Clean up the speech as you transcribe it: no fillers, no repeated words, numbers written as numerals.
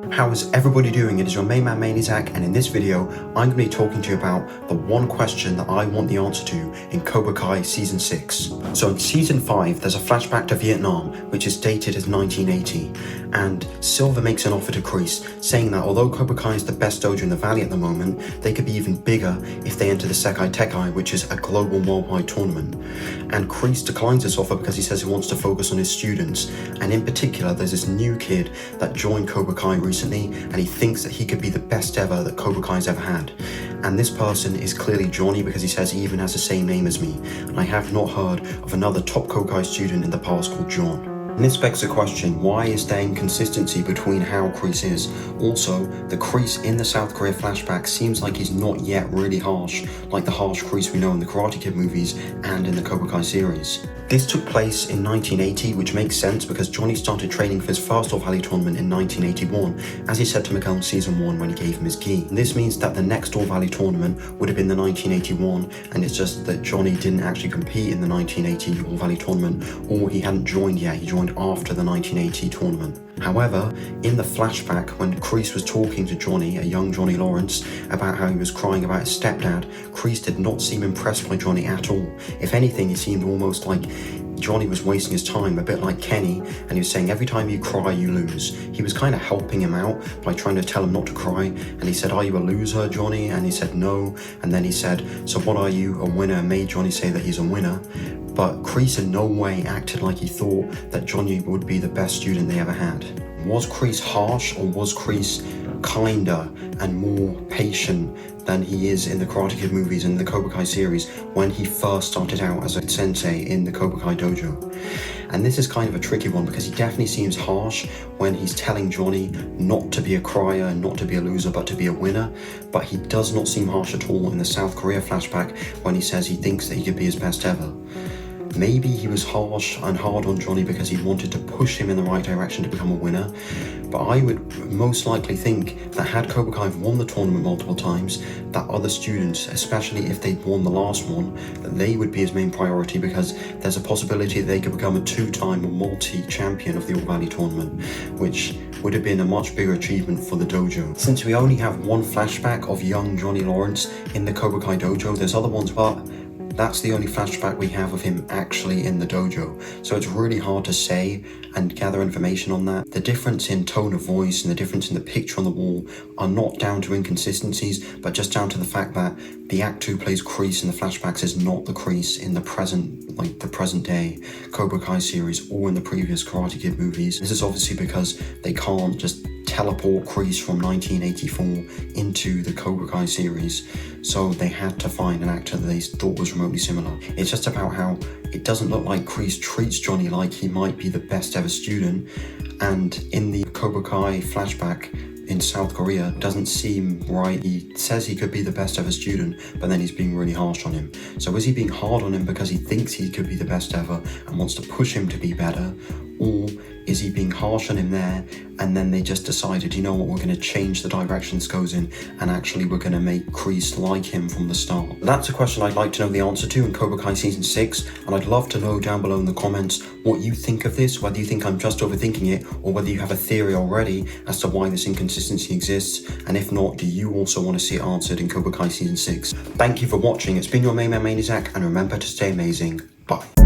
How is everybody doing? It is your main man ManiZach, and in this video I'm going to be talking to you about the one question that I want the answer to in Cobra Kai Season 6. So in Season 5 there's a flashback to Vietnam which is dated as 1980, and Silver makes an offer to Kreese saying that although Cobra Kai is the best dojo in the valley at the moment, they could be even bigger if they enter the Sekai Tekai, which is a global worldwide tournament. And Kreese declines this offer because he says he wants to focus on his students, and in particular there's this new kid that joined Cobra Kai recently, and he thinks that he could be the best ever that Cobra Kai's ever had. And this person is clearly Johnny, because he says he even has the same name as me, and I have not heard of another top Cobra Kai student in the past called John. And this begs the question, why is there inconsistency between how Kreese is? Also, the Kreese in the South Korea flashback seems like he's not yet really harsh, like the harsh Kreese we know in the Karate Kid movies and in the Cobra Kai series. This took place in 1980, which makes sense because Johnny started training for his first All Valley tournament in 1981, as he said to Miguel in Season 1 when he gave him his gi. And this means that the next All Valley tournament would have been the 1981, and it's just that Johnny didn't actually compete in the 1980 All Valley tournament, or he hadn't joined yet, he joined after the 1980 tournament. However, in the flashback, when Kreese was talking to Johnny, a young Johnny Lawrence, about how he was crying about his stepdad, Kreese did not seem impressed by Johnny at all. If anything, it seemed almost like Johnny was wasting his time, a bit like Kenny, and he was saying every time you cry, you lose. He was kind of helping him out by trying to tell him not to cry, and he said, "Are you a loser, Johnny?" And he said, "No." And then he said, "So what are you, a winner?" And made Johnny say that he's a winner. But Kreese in no way acted like he thought that Johnny would be the best student they ever had. Was Kreese harsh, or was Kreese kinder and more patient than he is in the Karate Kid movies and the Cobra Kai series when he first started out as a sensei in the Cobra Kai dojo? And this is kind of a tricky one because he definitely seems harsh when he's telling Johnny not to be a crier, not to be a loser, but to be a winner. But he does not seem harsh at all in the South Korea flashback when he says he thinks that he could be his best ever. Maybe he was harsh and hard on Johnny because he wanted to push him in the right direction to become a winner, but I would most likely think that had Cobra Kai won the tournament multiple times, that other students, especially if they'd won the last one, that they would be his main priority, because there's a possibility that they could become a two-time or multi-champion of the All Valley tournament, which would have been a much bigger achievement for the dojo. Since we only have one flashback of young Johnny Lawrence in the Cobra Kai dojo, there's other ones, but that's the only flashback we have of him actually in the dojo, so it's really hard to say and gather information on that. The difference in tone of voice and the difference in the picture on the wall are not down to inconsistencies, but just down to the fact that the actor who plays Kreese in the flashbacks is not the Kreese in the present day Cobra Kai series or in the previous Karate Kid movies. This is obviously because they can't just teleport Kreese from 1984 into the Cobra Kai series, so they had to find an actor that they thought was remotely similar. It's just about how it doesn't look like Kreese treats Johnny like he might be the best ever student, and in the Cobra Kai flashback in South Korea, doesn't seem right. He says he could be the best ever student, but then he's being really harsh on him. So is he being hard on him because he thinks he could be the best ever and wants to push him to be better? Or is he being harsh on him there, and then they just decided, you know what, we're going to change the direction this goes in, and actually we're going to make Kreese like him from the start? That's a question I'd like to know the answer to in Cobra Kai Season 6, and I'd love to know down below in the comments what you think of this, whether you think I'm just overthinking it, or whether you have a theory already as to why this inconsistency exists, and if not, do you also want to see it answered in Cobra Kai Season 6? Thank you for watching. It's been your main man ManiZach, and remember to stay amazing. Bye.